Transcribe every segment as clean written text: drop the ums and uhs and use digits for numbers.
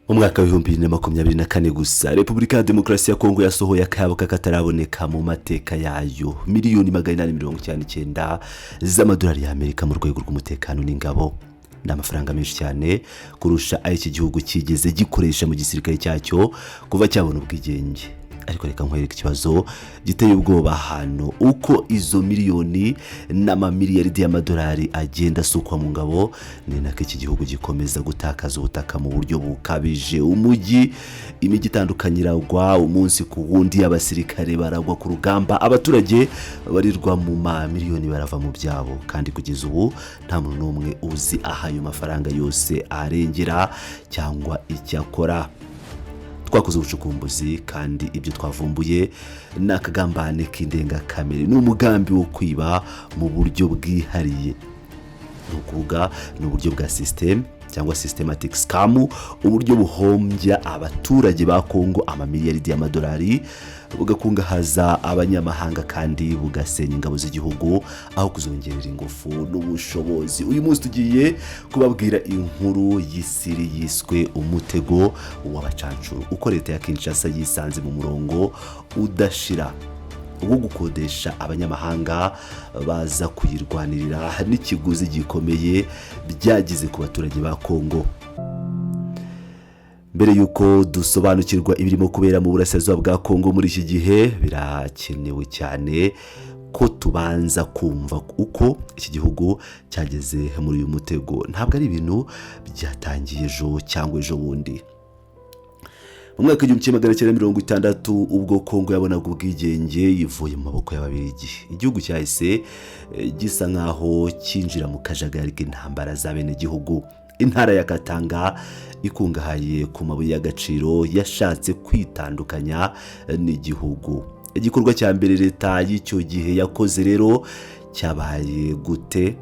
Umwaka wa 2024 gusa Repubulika ya Demokarasi ya Kongo yasohoye akayabo kataraboneka mu mateka yayo miliyoni 899 z'amadolari y'Amerika mu rwego rw'umutekano n'ingabo. N'amafaranga menshi cyane kurusha ay'iki gihugu kigeze gikoresha mu gisirikare cyacyo kuva cyabona ubwigenge. Ariko reka nkwereke ikibazo giteye ubwoba hano uko izo miliyoni n'amamiliyaridi y'amadolari agenda sukwa mu ngabo, ni nako iki gihugu gikomeza gutakaza ubutaka mu buryo bukabije. Umujyi, imijyi itandukanye iragwa umunsi ku wundi, abasirikare baragwa ku rugamba, abaturage barirwa mu miliyoni barava mu byabo, kandi kugeza ubu nta muntu n'umwe uzi ahayo mafaranga yose arengera cyangwa icyakora. Twakoze ubucukumbuzi kandi ibyo twavumbuye n'akagambane k'indengakamere n'umugambi wo kwiba mu buryo bwihariye. Nukuvuga n'uburyo bwa system cyangwa systematic scam, uburyo buhombya abaturage ba Kongo amamiliyaridi y'amadolari, bugakungahaza abanyamahanga kandi bugasenya ingabo z'igihugu aho kuzongerera ingufu n'ubushobozi. Uyu munsi tugiye kubabwira inkuru y'isiri yiswe umutego w'abacancuro, uko leta ya Kinshasa yisanze mu murongo udashira wo gukodesha abanyamahanga baza kuyirwanirira n'ikiguzi gikomeye byagize ku baturage ba Kongo. Mbere yuko dusobanukirwa ibirimo kubera mu burasirazuba bwa Kongo muri iki gihe, birakenewe cyane ko tubanza kumva uko iki gihugu cyageze muri uyu mutego. Ntabwo ari ibintu byatangiye ejo cyangwa ejo bundi. Mu mwaka wa 1960 ubwo Kongo yabonaga ubwigenge yivuye mu maboko y'Ababiligi, igihugu cyahise gisa nkaho cyinjira mu kajagari k'intambara z'abene gihugu. Intara ya Katanga ikungahaye ku mabuye y'agaciro yashatse kwitandukanya n'igihugu. Igikorwa cya mbere leta y'icyo gihe yakoze rero cyabaye gute?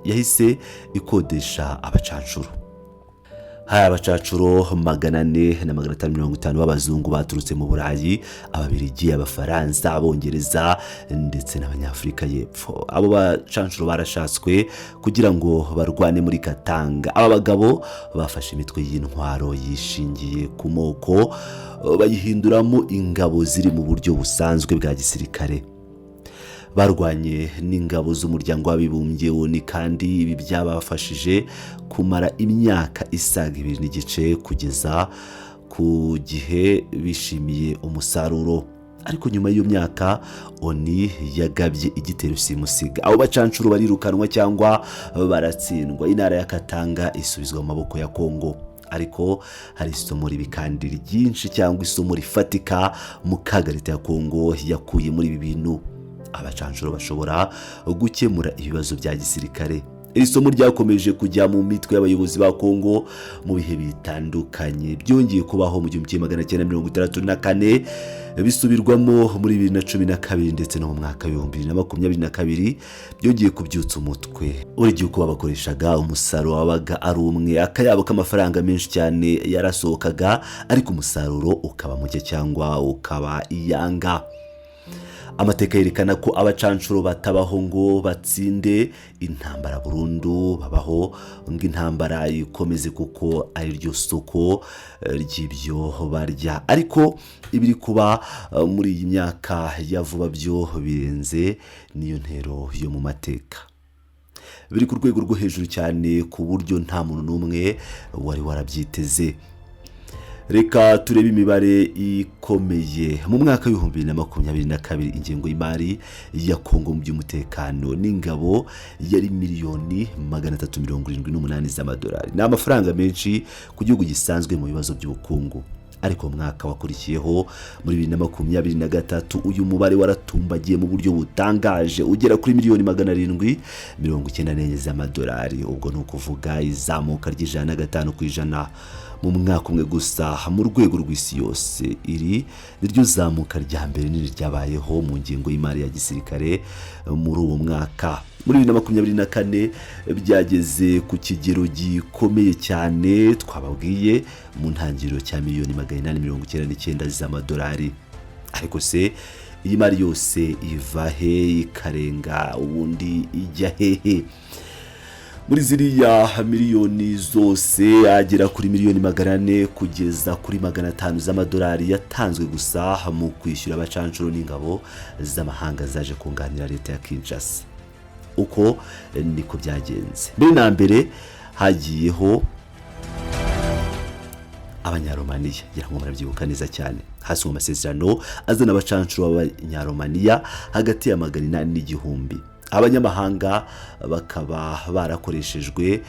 Yahise ikodesha abacancuro. Hari abacacuro 450 b'abazungu baturutse mu Burayi, Ababiligi, Abafaransa, Abongereza ndetse n'Abanyafrika y'Epfo. Abo bacancuro barashatswe kugira ngo barwane muri Katanga. Aba bagabo bafashe imitwe y'intwaro yishingiye ku moko, bayihinduramo ingabo ziri mu buryo busanzwe bwa gisirikare. Barwanye n'ingabo z'umuryango w'abibumbye ONU, kandi ibi byabafashije kumara imyaka isaga 2 n'igice kugeza ku gihe bishimiye umusaruro. Ariko nyuma y'iyo myaka ONU yagabye igitero simusiga. Abo bacancuro barirukanwa cyangwa baratsindwa. Intara ya Katanga isubizwa mu maboko ya Kongo. Ariko hari isomo ribi kandi ryinshi cyangwa isomo rifatika mu kaga leta ya Kongo yakuye muri ibi bintu. Abacancuro bashobora gukemura ibibazo bya gisirikare. Iri somo ryakomeje kujya mu mitwe y'abayobozi ba Kongo mu bihe bitandukanye. Byongeye kubaho mu 1964, bisubirwamo muri 2012 ndetse no mu mwaka wa 2022. Byongeye kubyutsa umutwe. Uretse uko bakoreshaga umusaruro wabaga ari umwe, akayabo k'amafaranga menshi cyane yarasohokaga, ariko umusaruro ukaba muke cyangwa ukaba iyanga. Amateka yerekana ko abacancuro batabaho ngo batsinde intambara burundu, babaho ngo intambara ikomeze kuko ari ryo soko ry'ibyo barya. Ariko ibiri kuba muri iyi myaka ya vuba byo birenze niyo ntero yo mu mateka. Biri ku rwego rwo hejuru cyane ku buryo nta muntu n'umwe wari warabyiteze. Reka turebe imibare ikomeye. Mu mwaka wa 2022 ingengo y'imari ya Kongo mu by'umutekano n'ingabo yari miliyoni 378 z'amadolari. Ni amafaranga menshi ku gihugu gisanzwe mu bibazo by'ubukungu. Ariko mu mwaka wakurikiyeho muri 2023 uyu mubare waratumbagiye mu buryo butangaje, ugera kuri miliyoni 794 z'amadolari. Ubwo no kuvuga izamuka ry'5% mu mwaka umwe gusa mu rwego rw'isi yose. Iri niryo zamuka rya mbere ryabayeho mu ngingo y'imari ya gisirikare muri uwo mwaka. Muri 2024 byageze ku kigero gikomeye cyane twababwiye mu ntangiriro cya miliyoni 899 z'amadolari. Ariko se iyi mari yose iva he ikarenga ubundi ijya hehe? muri ziriya miliyoni zose agera kuri miliyoni 400 kugeza kuri 500 z'amadolari yatanzwe gusa mu kwishyura abacancuro n'ingabo z'amahanga zaje kunganira leta ya Kinshasa. Uko niko byagenze. Mbere na mbere hagiyeho Abanyaromaniya, ngo murabyibuka neza cyane, hasi mu masezerano azana abacancuro b'Abanyaromaniya hagati ya 800 n'igihumbi. Abanyamahanga bakaba barakoreshejwe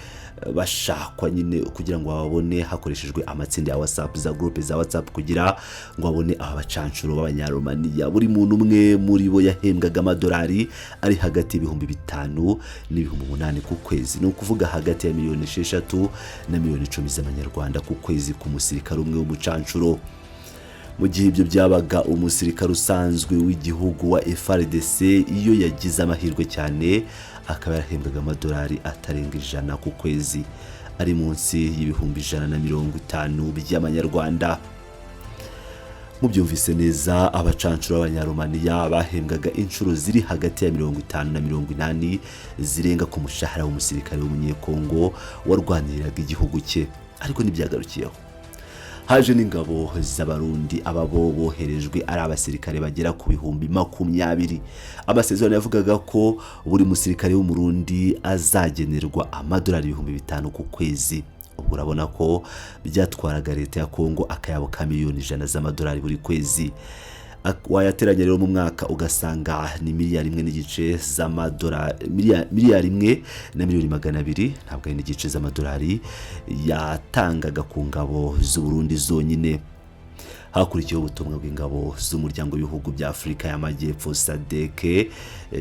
bashakwa nyine kugira ngo babone hakoreshejwe amatsinda ya WhatsApp, za groupe za WhatsApp kugira ngo babone aba bacancuro b'Abanyaromaniya. Buri muntu umwe muri bo yahembwaga amadolari ari hagati y'ibihumbi 5 n'ibihumbi 8 ku kwezi, no kuvuga hagati ya miliyoni 6 na miliyoni 10 z'amanyarwanda ku kwezi ku musirikare umwe w'umucancuro. Mu gihe ibyo byabaga umusirikare usanzwe w'igihugu wa FARDC, iyo yagize amahirwe cyane akaba yarahembwaga amadolari atarenga 100 ku kwezi, ari munsi y'ibihumbi 150 by'amanyarwanda. Mu byumvise neza, abacancuro b'Abanyaromaniya bahembwaga inshuro ziri hagati ya 50 na 80 zirenga ku mushahara w'umusirikare w'umunyekongo warwaniriraga igihugu cye. Ariko ntibyagarukiyeho, haje n'ingabo z'Abarundi, ababo boherejwe ari abasirikare bagera ku bihumbi 20. Amasezerano yavugaga ko buri musirikare w'umurundi azagenerwa amadolari 5,000 ku kwezi. Ubwo urabona ko byatwaraga leta ya Kongo akayabo ka miliyoni 100 z'amadolari buri kwezi. Wayateranya rero mu mwaka ugasanga ni miliyari 1 z'amadolari, miliyari 1 na miliyoni 200, ntabwo ari n'igice z'amadolari yatangaga ku ngabo z'u Burundi zonyine. Hakurikiyeho ubutumwa bw'ingabo z'umuryango w'ibihugu bya Afrika y'Amajyepfo SADC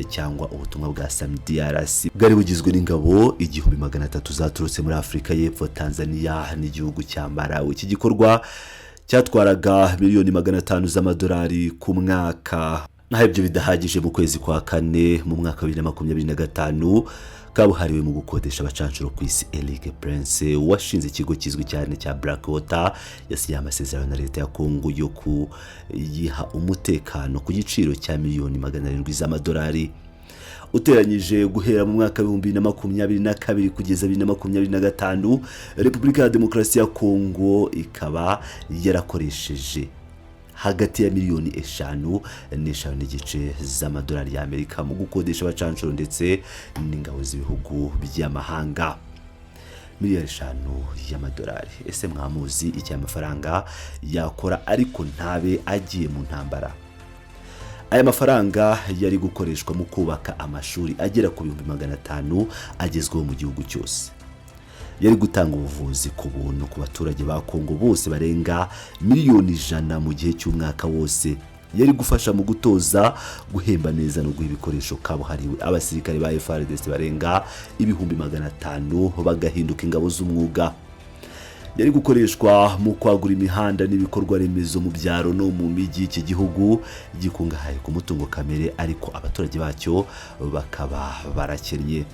cyangwa ubutumwa bwa SAMIDRC, bwari bugizwe n'ingabo 1300 zaturutse muri Afrika y'Epfo, Tanzania n'igihugu cya Malawi. Iki gikorwa cyatwaraga miliyoni 500 z'amadolari ku mwaka. Naho ibyo bidahagije, mu kwezi kwa 4 mu mwaka wa 2025 kabuhariwe mu gukodesha abacancuro ku isi, Eric Prince washinze ikigo kizwi cyane cya Blackwater yasinye amasezerano na leta ya Kongo yo kuyiha umutekano ku giciro cya miliyoni 700 z'amadolari. Uteranyije guhera mu mwaka wa 2022 kugeza 2025, Repubulika ya Demokarasi ya Kongo ikaba yarakoresheje hagati ya miliyoni 5 n'igice z'amadolari y'Amerika mu gukodesha abacancuro ndetse n'ingabo z'ibihugu by'amahanga. Miliyari 5 y'amadolari. Ese mwamuzi icyo amafaranga yakora ariko ntabe agiye mu ntambara? Aya mafaranga yari gukoreshwa mu kubaka amashuri agera ku 500 agezweho mu gihugu cyose. Yari gutanga ubuvuzi ku buntu ku baturage ba Kongo bose barenga miliyoni 100 mu gihe cy'umwaka wose. Yari gufasha mu gutoza, guhemba neza no guha ibikoresho kabuhariwe abasirikare ba FARDC barenga ibihumbi 500 bagahinduka ingabo z'umwuga. Yari gukoreshwa mu kwagura imihanda n'ibikorwa remezo mu byaro no mu mijyi. Iki gihugu gikungahaye ku mutungo kamere, ariko abaturage bacyo bakaba barakennye.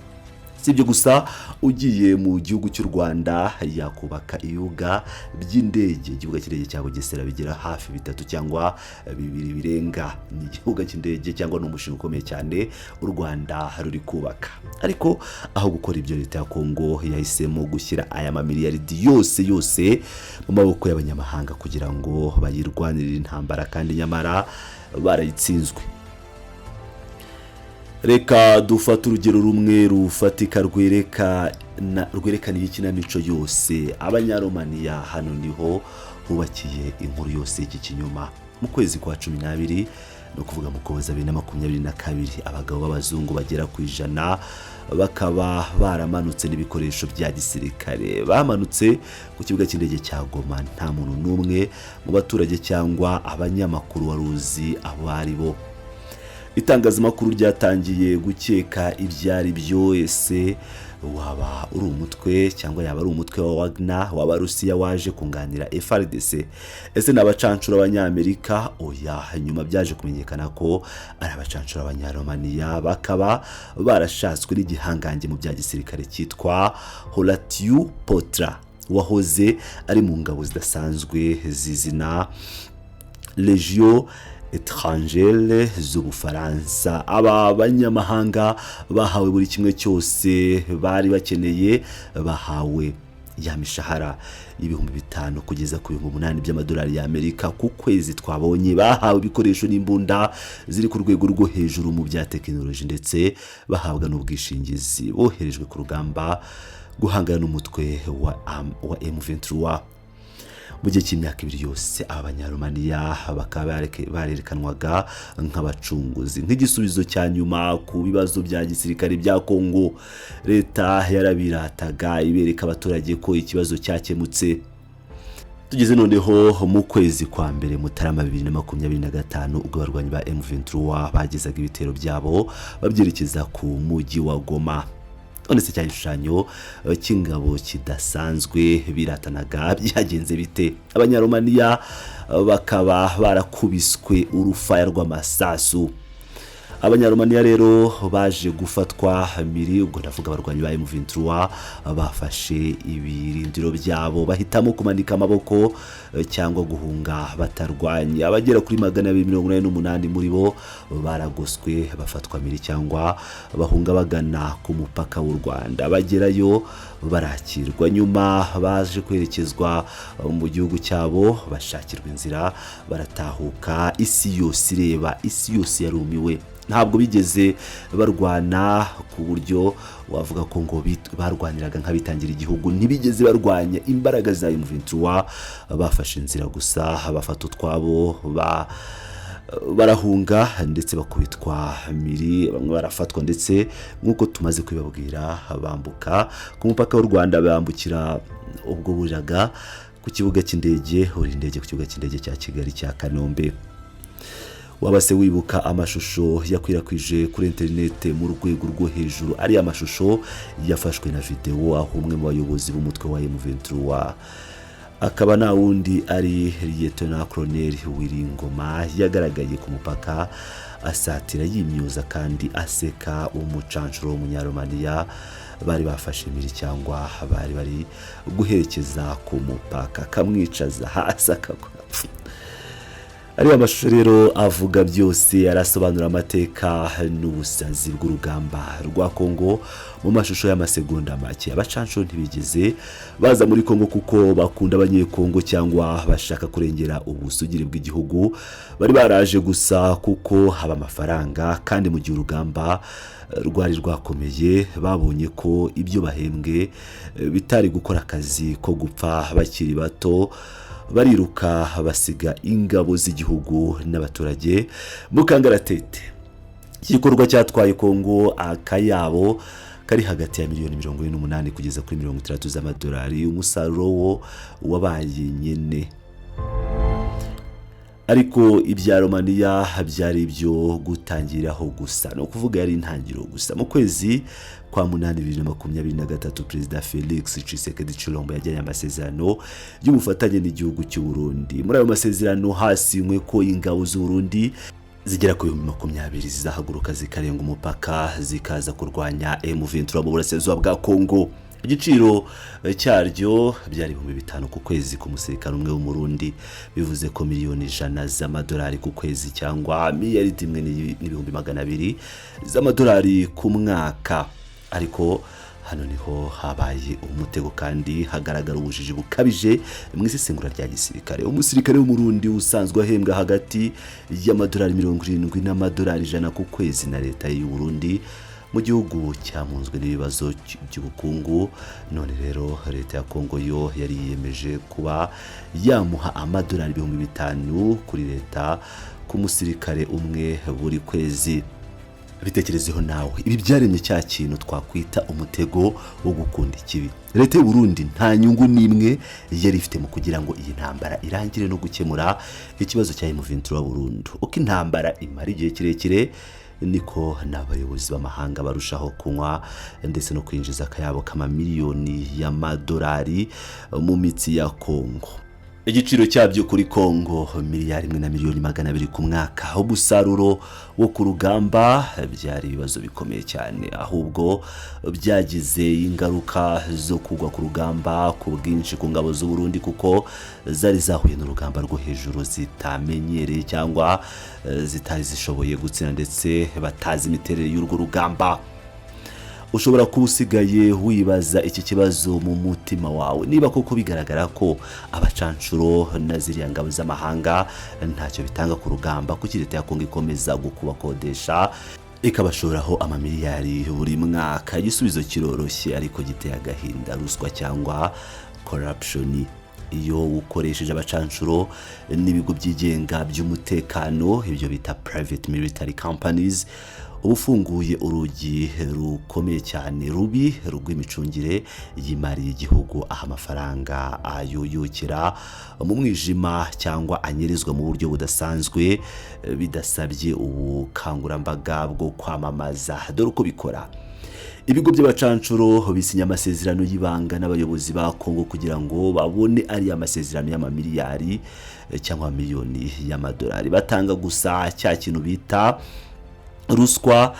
Sibyo gusa, ugiye mu gihugu cy'u Rwanda yakubaka ibibuga by'indege. Igihugu cy'indege cya Bugesera bigera hafi 3 cyangwa 2 birenga. Ni igihugu cy'indege cyangwa n'umushinga ukomeye cyane u Rwanda ruri kubaka. Ariko aho gukora ibyo, leta ya Kongo yahisemo gushyira aya mamiliyaridi yose mu maboko y'abanyamahanga kugira ngo bayirwanirire intambara, kandi nyamara barayitsinzwe. Reka dufata urugero rumwe rufatika rwerekana ikinamico yose. Abanyaromaniya, hano niho hubakiye inkuru yose y'iki kinyoma. Mu kwezi kwa 12, no kuvuga mu Ukuboza 2022, abagabo b'abazungu bagera ku 100 bakaba baramanutse n'ibikoresho bya gisirikare. Bamanutse ku kibuga cy'indege cya Goma. Nta muntu n'umwe mu baturage cyangwa abanyamakuru waruzi abo ari bo. Itangazamakuru ryatangiye gukeka ibyari byo. Ese waba uri umutwe cyangwa yaba ari umutwe wa Wagner w'Abarusiya waje kunganira FARDC? Ese n'abacancuro b'Abanyamerika? Oya, nyuma byaje kumenyekana ko ari abacancuro b'Abanyaromaniya, bakaba barashatswe n'igihangange mu bya gisirikare cyitwa Horatiu Potra, wahoze ari mu ngabo zidasanzwe zizina Legio étrangère z'Ubufaransa. Aba banyamahanga bahawe buri kimwe cyose bari bakeneye, bahawe ya mishahara y'ibihumbi 5 kugeza ku bihumbi 8 by'amadolari y'Amerika ku kwezi. Twabonye bahawe ibikoresho n'imbunda ziri ku rwego rwo hejuru mu bya tekinoloji, ndetse bahabwa n'ubwishingizi. Boherejwe ku rugamba guhangana n'umutwe wa M23. Mu gihe cy'imyaka 2 yose abanyaromaniya bakaba barerekanwaga nk'abacunguzi, nk'igisubizo cya nyuma ku bibazo bya gisirikare bya Kongo. Leta yarabirataga ibereka abaturage ko ikibazo cyakemutse. Tugeze noneho mu kwezi kwa mbere Mutarama 2025 ubwo abarwanyi ba M23 bagezaga ibitero byabo babyerekeza ku mujyi wa Goma. None se cy'igishushanyo cy'ingabo kidasanzwe biratanaga byagenze bite? Abanyaromaniya bakaba barakubiswe urufaya rw'amasasu. Abanyaromaniya rero baje gufatwa miri, ubwo ndavuga abarwanyi ba M23 bafashe ibirindiro byabo, bahitamo kumanika amaboko cyangwa guhunga batarwanye. Abagera kuri 288 muri bo baragoswe bafatwa miri cyangwa bahunga bagana ku mupaka w'u Rwanda. Bagerayo barakirwa, nyuma baje kwerekezwa mu gihugu cyabo, bashakirwa inzira, baratahuka. Isi yose ireba, isi yose yarumiwe. Ntabwo bigeze barwana ku buryo wavuga ko ngo barwaniraga nk'abitangira igihugu. Ntibigeze barwanya imbaraga za M23, bafashe inzira gusa, bafata utwabo, barahunga ndetse bakubitwa miri, bamwe barafatwa, ndetse nk'uko tumaze kubibabwira bambuka ku mupaka w'u Rwanda, bambukira ubwo buriraga ku kibuga cy'indege, ku kibuga cy'indege cya Kigali cya Kanombe. Wabase wibuka amashusho yakwirakwije kuri internet mu rwego rwo hejuru, ari amashusho yafashwe na video, aho umwe mu bayobozi b'umutwe wa M23 akaba na wundi ari Lieutenant Colonel Wiringoma yagaragaye ku mupaka asatira yimyoza kandi aseka umucancuro w'umunyaromaniya bari bafashe miri cyangwa bari guherekeza ku mupaka, kamwicaza hasi akagwa. Ari amashusho rero avuga byose, arasobanura amateka n'ubusazi bw'urugamba rwa Kongo. Mu mashusho y'amasegonda make, abacancuro ntibigeze baza muri Kongo kuko bakunda abanyekongo cyangwa bashaka kurengera ubusugire bw'igihugu. Bari baraje gusa kuko haba amafaranga, kandi mu gihe urugamba rwari rwakomeye babonye ko ibyo bahembwe bitari gukora akazi ko gupfa bakiri bato. Bariruka basiga ingabo z'igihugu n'abaturage mu kangaratete. Igikorwa cyatwaye Kongo akayabo kari hagati ya miliyoni 48 kugeza kuri 30 z'amadolari. Umusaruro wo wabaye nyene, ariko ibya Romania byari byo gutangiraho gusa, no kuvuga yari intangiro gusa. Mu kwezi kwa 8 2023 Perezida Felix Tshisekedi Tshilombo yajyanye amasezerano y'ubufatanye n'igihugu cy'u Burundi. Muri ayo masezerano hasinywe ko ingabo z'u Burundi zigera ku 20 zizahaguruka zikarenga umupaka zikaza kurwanya M23 mu burasirazuba bwa Kongo. Igiciro cyaryo byari 5,000 ku kwezi ku musirikare umwe w'umurundi, bivuze ko miliyoni 100 z'amadolari ku kwezi cyangwa miliyari 1,200,000 z'amadolari ku mwaka. Ariko hano niho habaye umutego kandi hagaragara ubujiji bukabije mu isesengura rya gisirikare. Umusirikare w'umurundi usanzwe ahembwa hagati y'amadolari 70 n'amadolari 100 ku kwezi na leta y'u Burundi, mu gihugu cyamunzwe n'ibibazo by'ubukungu. None rero leta ya Kongo yo yari yiyemeje kuba yamuha amadolari 5,000 kuri leta ku musirikare umwe buri kwezi. Bitekerezeho nawe, ibi byaremye cya kintu twakwita umutego wo gukunda ikibi. Leta y'u Burundi nta nyungu n'imwe yari ifite mu kugira ngo iyi ntambara irangire no gukemura ikibazo cya M23 burundu. Uko intambara imara igihe kirekire, niko n'abayobozi b'amahanga barushaho kunywa ndetse no kwinjiza akayabo k'amamiliyoni y'amadolari mu mitsi ya Kongo. igiciro cyabyo kuri Kongo miliyari 1,200,000 ku mwaka. Umusaruro wo ku rugamba byari ibibazo bikomeye cyane, ahubwo byagize ingaruka zo kugwa ku rugamba ku bwinshi ku ngabo z'u Burundi, kuko zari zahuye n'urugamba rwo hejuru zitamenyereye cyangwa zitari zishoboye gutsinda, ndetse batazi imiterere y'urwo rugamba. Ushobora kuba usigaye wibaza iki kibazo mu mutima wawe, niba koko bigaragara ko abacancuro na ziriya ngabo z'amahanga ntacyo bitanga ku rugamba, kuki leta ya Kongo ikomeza gukubakodesha ikabashoraho amamiliyari buri mwaka? Igisubizo kiroroshye ariko giteye agahinda: ruswa cyangwa corruption. Iyo ukoresheje abacancuro n'ibigo byigenga by'umutekano, ibyo bita private military companies, ubufunguye urugi rukomeye cyane rubi rw'imicungire y'imari y'igihugu, aho amafaranga ayoyokera mu mwijima cyangwa anyirizwa mu buryo budasanzwe bidasabye ubukangurambaga bwo kwamamaza. Dore uko bikora: ibigo by'abacancuro bisinya amasezerano y'ibanga n'abayobozi ba Kongo kugira ngo babone ari amasezerano y'amamiliyari cyangwa miliyoni y'amadolari. Batanga gusa cya kintu bita ruswa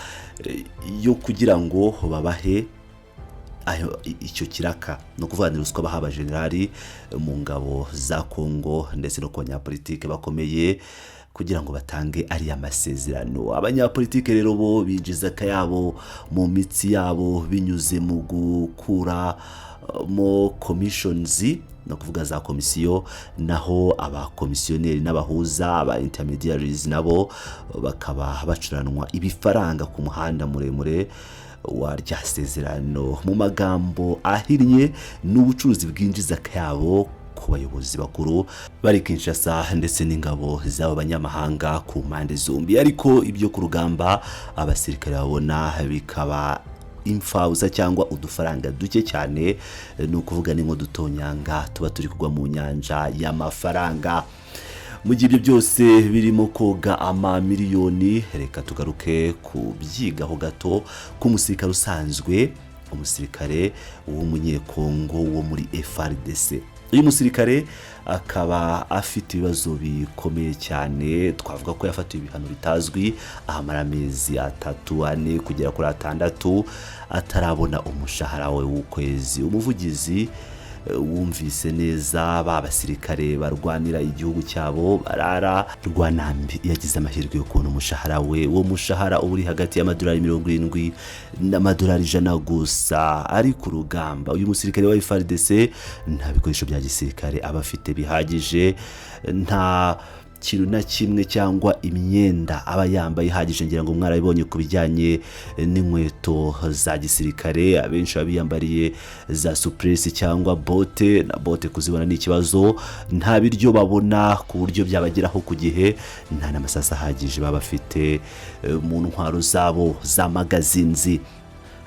yo kugira ngo babahe icyo kiraka, no kuvuga ni ruswa baha abajenerali mu ngabo za Kongo ndetse no ku banyapolitike bakomeye kugira ngo batange ari amasezerano. Abanyapolitike rero bo binjiza akayabo mu mitsi yabo binyuze mu gukura mo commissions, no kuvuga za komisiyo, naho abakomisiyoneri n'abahuza aba intermediaries nabo bakaba bacuranwa ibifaranga ku muhanda muremure wa rya sezerano. Mu magambo ahinnye, n'ubucuruzi bwinjiza akayabo ku bayobozi bakuru bari Kinshasa ndetse n'ingabo z'abo banyamahanga ku mpande zombi. Ariko ibyo ku rugamba abasirikare babona bikaba imfauza cyangwa udufaranga duke cyane, ni ukuvuga ni nko dutonyanga tuba turi kugwa mu nyanja y'amafaranga. Mu gihe ibyo byose birimo koga amamiliyoni, reka tugaruke ku byigaho gato k'umusirikare usanzwe, umusirikare w'umunyekongo wo muri FARDC. Uyu musirikare akaba afite ibibazo bikomeye cyane. Twavuga ko yafatiwe ibihano bitazwi, ahamara amezi 3, 4 kugera kuri 6 atarabona umushahara we w'ukwezi. Umuvugizi wumvise neza ba basirikare barwanira igihugu cyabo barara rwanambi, yagize amahirwe yo kubona umushahara we. Uwo mushahara uri hagati y'amadolari 70 n'amadolari 100 gusa. Ari ku rugamba, uyu musirikare wa FARDC nta bikoresho bya gisirikare aba afite bihagije, nta kintu na kimwe cyangwa imyenda aba yambaye ihagije. Ngira ngo mwarabibonye ku bijyanye n'inkweto za gisirikare, abenshi abiyambariye za suppress cyangwa bote, na bote kuzibona ni ikibazo. Nta biryo babona ku buryo byabageraho ku gihe, nta n'amasasa ahagije baba bafite mu ntwaro zabo za magazinzi.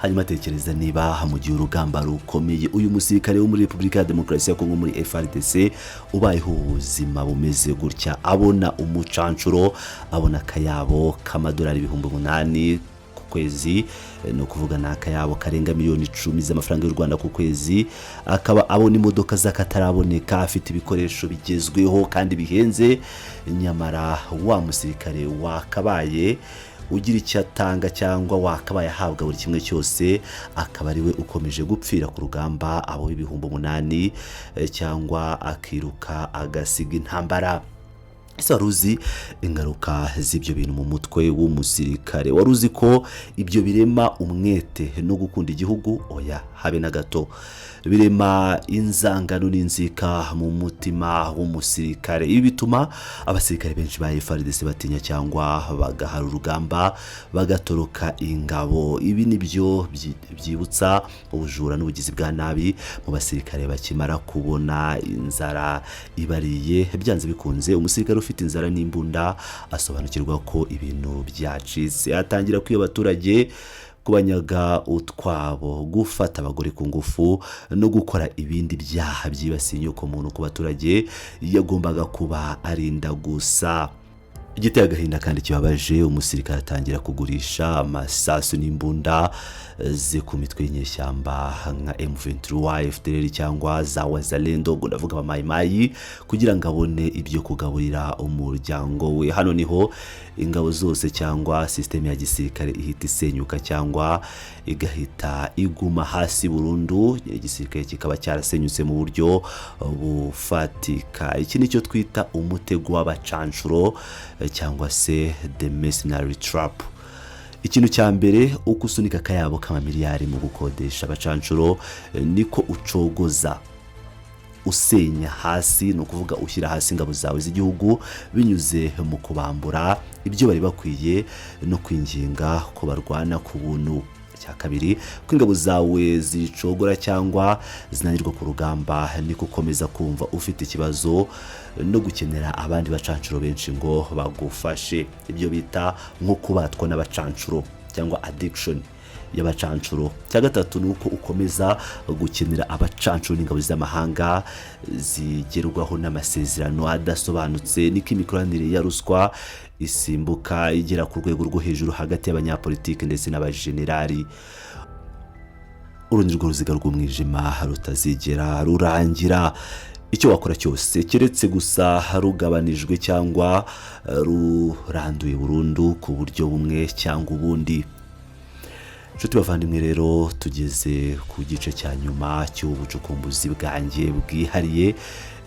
Hanyuma tekereza niba mu gihe urugamba rukomeye uyu musirikare wo muri Repubulika ya Demokarasi ya Kongo muri FARDC ubayeho ubuzima bumeze gutya, abona umucancuro, abona akayabo k'amadolari 8,000 ku kwezi, no kuvuga n'akayabo karenga miliyoni 10 z'amafaranga y'u Rwanda ku kwezi, akaba abona imodoka z'akataraboneka, afite ibikoresho bigezweho kandi bihenze. Nyamara wa musirikare wakabaye ugira icyo atanga cyangwa wakabaye ahabwa buri kimwe cyose, akaba ari we ukomeje gupfira ku rugamba, abo 8,000 cyangwa akiruka agasiga intambara. Ese waruzi ingaruka z'ibyo bintu mu mutwe w'umusirikare? Waruzi ko ibyo birema umwete no gukunda igihugu? Oya, habe na gato. Birema inzangano n'inzika mu mutima w'umusirikare. Ibi bituma abasirikare benshi ba FARDC batinya cyangwa bagahara urugamba, bagatoroka ingabo. Ibi nibyo byibutsa ubujura n'ubugizi bwa nabi mu basirikare bakimara kubona inzara ibariye. Byanze bikunze umusirikare ufite inzara n'imbunda asobanukirwa ko ibintu byacitse, atangira kwiba abaturage, kubanyaga utwabo, gufata abagore ku ngufu no gukora ibindi byaha byibasiye inyoko muntu ku baturage yagombaga kuba arinda gusa. igiteye agahinda kandi kibabaje, umusirikare atangira kugurisha amasasu n'imbunda ze ku mitwe y'inyeshyamba nka M23, FDLR cyangwa za Wazalendo, ngo ndavuga abamayimayi, kugira ngo abone ibyo kugaburira umuryango we. Hano niho ingabo zose cyangwa system ya gisirikare ihita isenyuka cyangwa igahita iguma hasi burundu, igisirikare kikaba cyarasenyutse mu buryo bufatika. Iki nicyo twita umutego w'abacanshuro cyangwa se the mercenary trap. Ikintu cya mbere, uko usunika akayabo k'amamiliyari mu gukodesha abacanshuro, niko ucogoza usenya hasi, no kuvuga ushyira hasi ingabo zawe z'igihugu binyuze mu kubambura ibyo bari bakwiye no kwinginga ko barwana ku buntu. Cya kabiri, ko ingabo zawe zicogora cyangwa zinanirwa ku rugamba, niko ukomeza kumva ufite ikibazo no gukenera abandi bacanshuro benshi ngo bagufashe. Ibyo bita nko kubatwa n'abacanshuro cyangwa addiction y'abacanshuro. Cya gatatu, nuko ukomeza gukenera abacanshuro n'ingabo z'amahanga zigerwaho n'amasezerano adasobanutse, niko imikoranire ya ruswa isimbuka igera ku rwego rwo hejuru hagati y'abanyapolitiki ndetse n'abajenerali. Urundi rw'uruziga rw'umwijima rutazigera rurangira. Icyo wakora cyose keretse gusa rugabanijwe cyangwa ruranduye burundu ku buryo bumwe cyangwa ubundi. Nshuti bavandimwe, rero tugeze ku gice cya nyuma cy'ubucukumbuzi bwanjye bwihariye.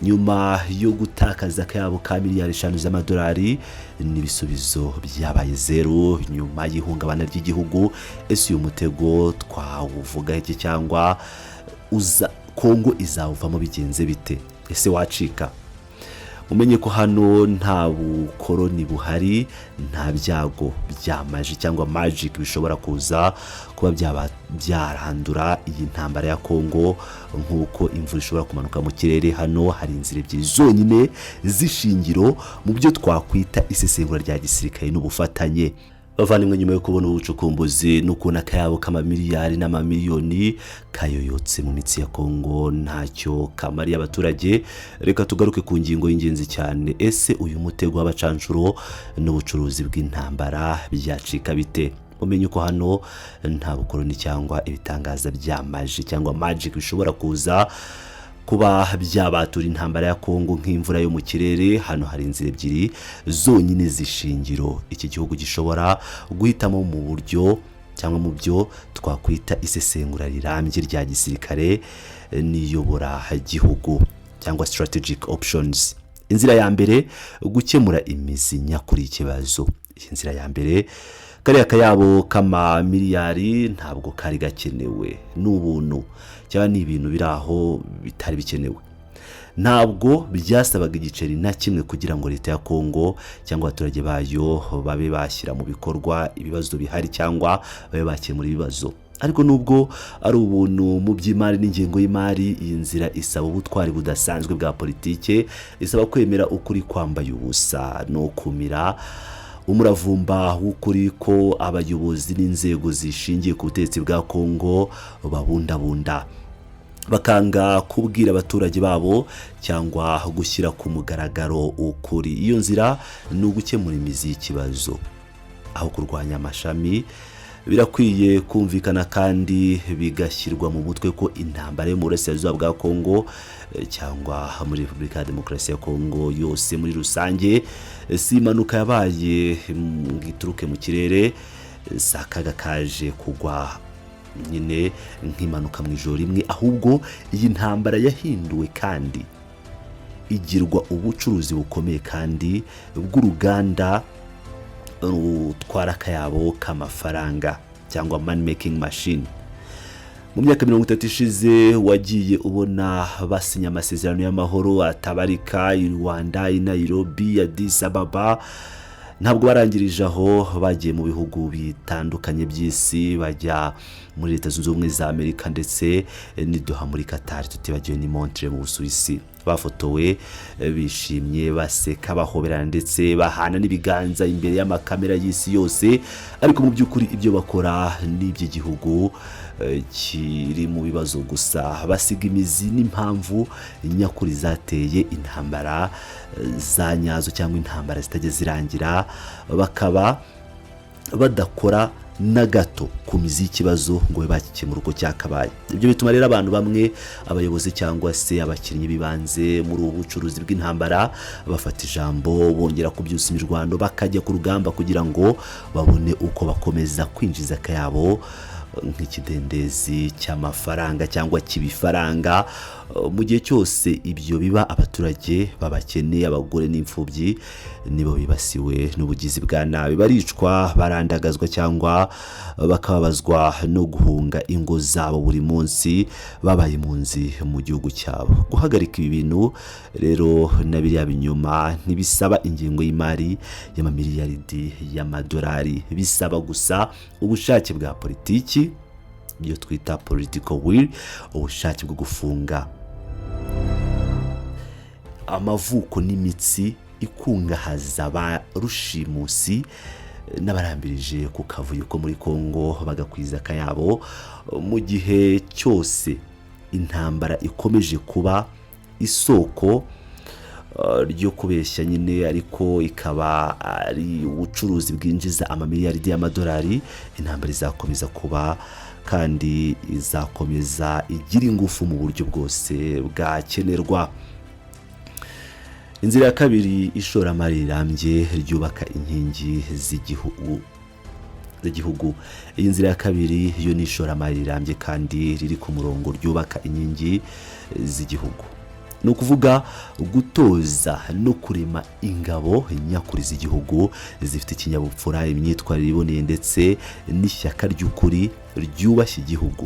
Nyuma yo gutakaza akayabo ka miliyari 5 z'amadolari n'ibisubizo byabaye zero nyuma y'ihungabana ry'igihugu, ese uyu mutego twawuvuga iki cyangwa Kongo izawuvamo bigenze bite? Ese wacika? Umenye ko hano nta bukoroni buhari, nta byago byamaji cyangwa magic bishobora kuza kuba byarandura iyi ntambara ya Kongo. Nkuko imvura ishobora kumanuka mu kirere, hano hari inzira ebyiri zonyine zishingiro mu byo twakwita isesengura rya gisirikare n'ubufatanye. Bavandimwe, nyuma yo kubona ubucukumbuzi n'ukuna akayabo k'amamiliyari n'amamiliyoni kayoyotse mu mitsi ya Kongo ntacyo kamariye abaturage, reka tugaruke ku ngingo y'ingenzi cyane. Ese uyu mutego w'abacanshuro n'ubucuruzi bw'intambara byacika bite? Umenye ko hano nta bukoroni cyangwa ibitangaza byamaji cyangwa magic bishobora kuza kuba byabatura intambara ya Kongo nk'imvura yo mu kirere. Hano hari inzira ebyiri zonyine zishingiro iki gihugu gishobora guhitamo mu buryo cyangwa mu byo twakwita isesengura rirambye rya gisirikare n'iyobora gihugu cyangwa strategic options. Inzira ya mbere, gukemura imizi nyakuri ikibazo. Inzira ya mbere, kariya kayabo k'amamiliyari ntabwo kari gakenewe, n'ubuntu cyangwa ni ibintu biraho bitari bikenewe. Ntabwo byasabaga igiceri na kimwe kugira ngo leta ya Kongo cyangwa abaturage bayo babe bashyira mu bikorwa ibibazo bihari cyangwa babe bakemura ibibazo. Ariko nubwo ari ubuntu mu by'imari n'ingengo y'imari, iyi nzira isaba ubutwari budasanzwe bwa politike, isaba kwemera ukuri kwambaye ubusa no kumira umuravumba w'ukuri ko abayobozi n'inzego zishingiye ku butegetsi bwa Kongo babundabunda, bakanga kubwira abaturage babo cyangwa gushyira ku mugaragaro ukuri. Iyo nzira ni ugukemura imizi y'ikibazo aho kurwanya amashami. Birakwiye kumvikana kandi bigashyirwa mu mutwe ko intambara yo mu burasirazuba bwa Kongo cyangwa muri Repubulika ya Demokarasi ya Kongo yose muri rusange si impanuka yabaye ngituruke mu kirere, sakaga kaje kugwa nyine nk'impanuka mu ijoro rimwe, ahubwo iyi ntambara yahinduwe kandi igirwa ubucuruzi bukomeye kandi bw'uruganda rutwara akayabo k'amafaranga cyangwa money making machine. Mu myaka 30 ishize wagiye ubona basinya amasezerano y'amahoro atabarika i Rwanda, i Nairobi, Addis Ababa. Ntabwo barangirije aho, bagiye mu bihugu bitandukanye by'isi, bajya muri Leta Zunze Ubumwe za Amerika ndetse n'idoha muri Qatar, tutibagiwe ni Montreal mu Busuwisi. Bafotowe bishimye, baseka, bahoberana ndetse bahana n'ibiganza imbere y'amakamera y'isi yose. Ariko mu by'ukuri ibyo bakora n'iby'igihugu kiri mu bibazo gusa, basiga imizi n'impamvu nyakuri zateye intambara za nyazo cyangwa intambara zitajya zirangira, bakaba badakora na gato ku mizi y'ikibazo ngo bakikemura uko cyakabaye. Ibyo bituma rero abantu bamwe, abayobozi cyangwa se abakinnyi bibanze muri ubu bucuruzi bw'intambara, bafata ijambo bongera kubyutsa imirwano, bakajya ku rugamba kugira ngo babone uko bakomeza kwinjiza akayabo nk'ikidendezi cy'amafaranga cyangwa cy'ibifaranga. Mu gihe cyose ibyo biba, abaturage b'abakene, abagore n'imfubyi nibo bibasiwe n'ubugizi bwa nabi, baricwa, barandagazwa cyangwa bakababazwa no guhunga ingo zabo buri munsi, babaye impunzi mu gihugu cyabo. Guhagarika ibi bintu rero na biriya binyoma ntibisaba ingengo y'imari y'amamiliyaridi y'amadolari, bisaba gusa ubushake bwa politiki, ibyo twita political will, ubushake bwo gufunga amavuko n'imitsi ikungahaza ba rushimusi n'abarambirije ku kavuyo ko muri Kongo, bagakwiza akayabo. Mu gihe cyose intambara ikomeje kuba isoko ryo kubeshya nyine, ariko ikaba ari ubucuruzi bwinjiza amamiliyaridi y'amadolari, intambara izakomeza kuba kandi izakomeza igira ingufu mu buryo bwose bwakenerwa. Inzira ya kabiri, ishoramari rirambye ryubaka inkingi z'igihugu. Iyi nzira ya kabiri yo ni ishoramari rirambye kandi riri ku murongo ryubaka inkingi z'igihugu. Ni ukuvuga gutoza no kurema ingabo nyakuri z'igihugu zifite ikinyabupfura, imyitwarire iboneye ndetse n'ishyaka ry'ukuri ryubashye igihugu.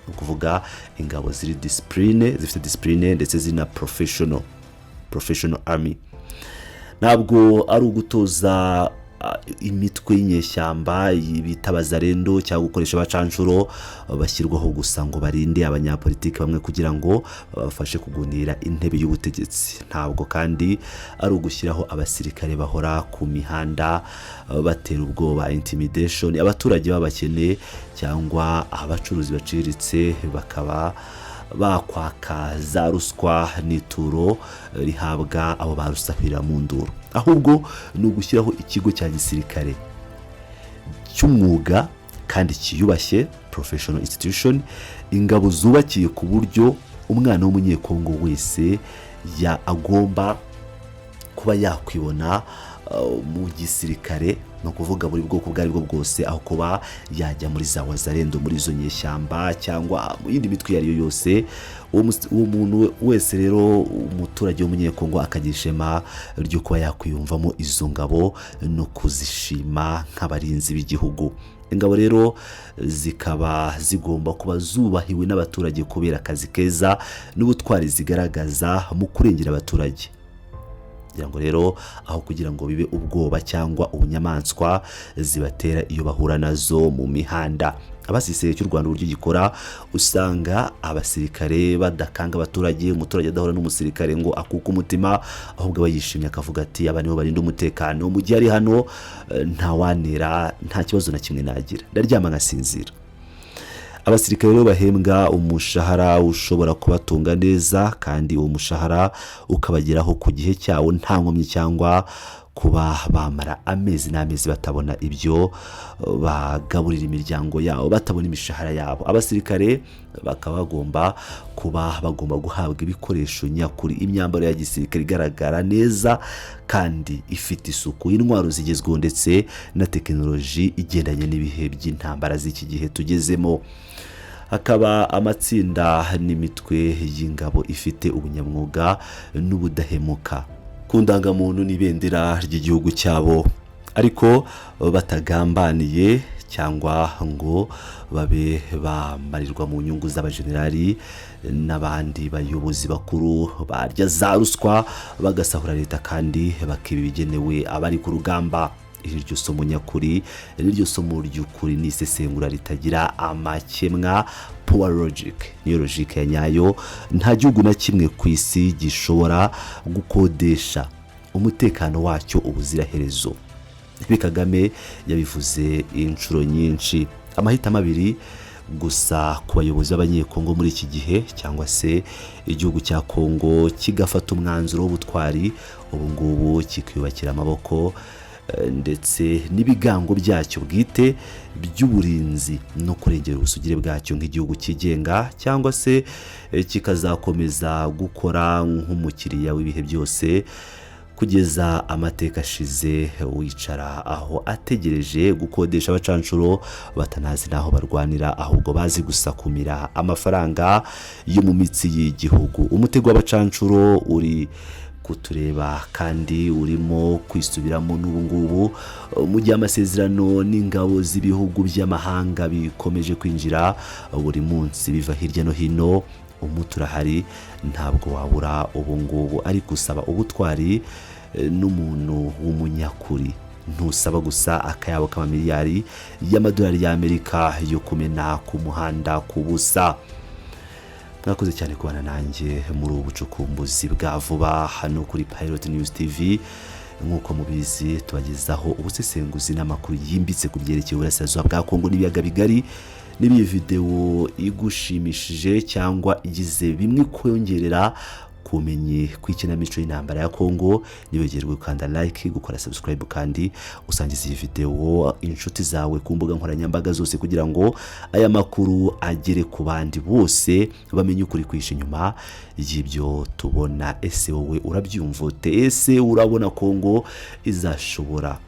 Ni ukuvuga ingabo ziri zifite discipline ndetse zina professional army. Ntabwo ari ugutoza imitwe y'inyeshyamba bitabaza rendo cyangwa gukoresha abacanshuro bashyirwaho gusa ngo barinde abanyapolitiki bamwe kugira ngo babafashe kugundira intebe y'ubutegetsi. Ntabwo kandi ari ugushyiraho abasirikare bahora ku mihanda batera ubwoba, intimidation, abaturage b'abakene cyangwa abacuruzi baciriritse bakaba bakwaka za ruswa n'ituro rihabwa abo barusahira mu nduru. Ahubwo ni ugushyiraho ikigo cya gisirikare cy'umwuga kandi kiyubashye, professional institution, ingabo zubakiye ku buryo umwana w'umunyekongo wese agomba kuba yakwibona mu gisirikare. No kuvuga buri bwoko bwari bwo bwose, aho kuba yajya muri za wazarendo, muri izo nyeshyamba cyangwa mu yindi mitwe yari yose. Uwo muntu wese rero, umuturage w'umunyekongo, akagira ishema ryo kuba yakwiyumvamo izo ngabo no kuzishima nk'abarinzi b'igihugu. Ingabo rero zikaba zigomba kuba zubahiwe n'abaturage kubera akazi keza n'ubutwari zigaragaza mu kurengera abaturage. kugira ngo rero aho kugira ngo bibe ubwoba cyangwa ubunyamaswa zibatera iyo bahura nazo mu mihanda. Abasirikare cy'u Rwanda uburyo gikora, usanga abasirikare badakanga abaturage, umuturage adahura n'umusirikare ngo akuka umutima, ahubwo bayishimye akavuga ati aba nibo barinda umutekano, mu gihe ari hano ntawanera, nta kibazo na kimwe nagira, ndaryama ngasinzira. Abasirikare rero bahembwa umushahara ushobora kubatunga neza, kandi uwo mushahara ukabageraho ku gihe cyawo nta nkomyi, cyangwa kuba bamara amezi n'amezi batabona ibyo bagaburira imiryango yabo, batabona imishahara yabo. Abasirikare bakaba bagomba guhabwa ibikoresho nyakuri, imyambaro ya gisirikare igaragara neza kandi ifite isuku, intwaro zigezweho ndetse na tekinoloji igendanye n'ibihe by'intambara z'iki gihe tugezemo. Hakaba amatsinda n'imitwe y'ingabo ifite ubunyamwuga n'ubudahemuka ku ndangamuntu n'ibendera ry'igihugu cyabo, ariko batagambaniye cyangwa ngo babe bamarirwa mu nyungu z'abajenerali n'abandi bayobozi bakuru barya za ruswa, bagasahura leta kandi bakiba ibigenewe abari ku rugamba. Iryo somo nyakuri, iryo somo ry'ukuri n'isesengura ritagira amakemwa, power logic, niyo logic ya nyayo. Nta gihugu na kimwe ku isi gishobora gukodesha umutekano wacyo ubuziraherezo. Ibi Kagame yabivuze inshuro nyinshi. Amahitamo abiri, gusa ku bayobozi b'abanyekongo muri iki gihe cyangwa se igihugu cya Kongo kigafata umwanzuro w'ubutwari ubu ngubu kikiyubakira amaboko ndetse n'ibigango byacyo bwite by'uburinzi no kurengera ubusugire bwacyo nk'igihugu cyigenga cyangwa se kikazakomeza gukora nk'umukiriya w'ibihe byose kugeza amateka ashize wicara aho ategereje gukodesha abacanshuro batanazi naho barwanira ahubwo bazi gusa kumira amafaranga yo mu mitsi y'igihugu. Umutego w'abacanshuro uri kutureba kandi urimo kwisubiramo n'ubu ngubu mu gihe amasezerano n'ingabo z'ibihugu by'amahanga bikomeje kwinjira buri munsi biva hirya no hino. Umuti urahari ntabwo wabura ubu ngubu, ariko usaba ubutwari n'umuntu w'umunyakuri. Ntusaba gusa akayabo k'amamiliyari y'amadolari y'Amerika yo kumena ku muhanda ku busa. Mwakoze cyane kubana nanjye muri ubu bucukumbuzi bwa vuba hano kuri Pilot News TV. Nk'uko mubizi tubagezaho ubusesenguzi n'amakuru yimbitse ku byerekeye uburasirazuba bwa Kongo n'ibiyaga bigari. Nibiye video igushimishije cyangwa igize bimwe kongerera kumenye kwikinamico y'intambara ya Kongo, nibegerwe gukanda like, gukora subscribe kandi usangiza iyi video inshuti zawe ku mbuga nkoranyambaga zose kugira ngo aya makuru agere ku bandi bose bamenye ukuri kwisha inyuma y'ibyo tubona. Ese wowe urabyumva ute? Ese urabona Kongo izashobora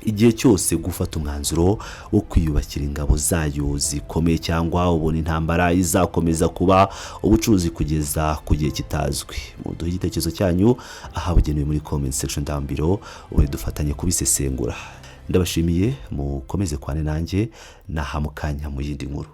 igihe cyose gufata umwanzuro wo kwiyubakira ingabo zayo zikomeye, cyangwa ubona intambara izakomeza kuba ubucuruzi kugeza ku gihe kitazwi? Muduhe igitekerezo cyanyu ahabugenewe muri comment section down below, ubundi dufatanye kubisesengura. Ndabashimiye, mukomeze kwane nanjye naha mukanya mu yindi nkuru.